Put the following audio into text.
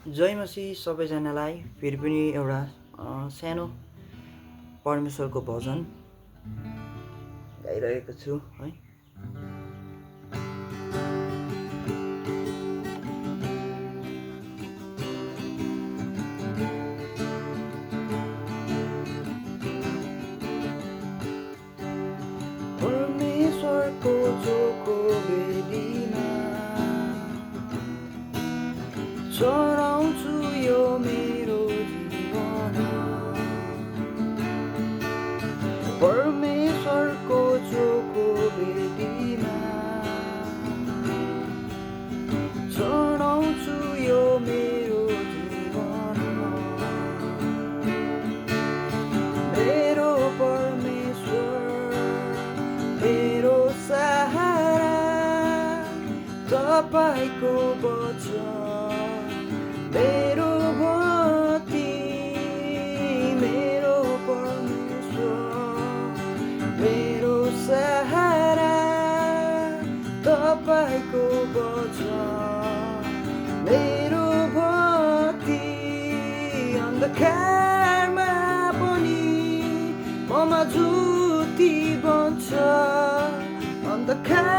जय मसीह सबैजनालाई फेरि पनि एउटा सानो परमेश्वरको भजन गाइरहेको छु है। परमेश्वरको चोखो वेदीमा चढाउँछु यो मेरो जीवन। परमेश्वरको चोखो वेदीमा चढाउँछु यो मेरो जीवन। मेरो परमेश्वर मेरो सहारा तपाईको वचन मेरो गति। मेरो परमेश्वर मेरो सहारा तपाईको वचन मेरो गति। अन्धकारमा पनि ममा ज्योति बन्छ। अन्धकार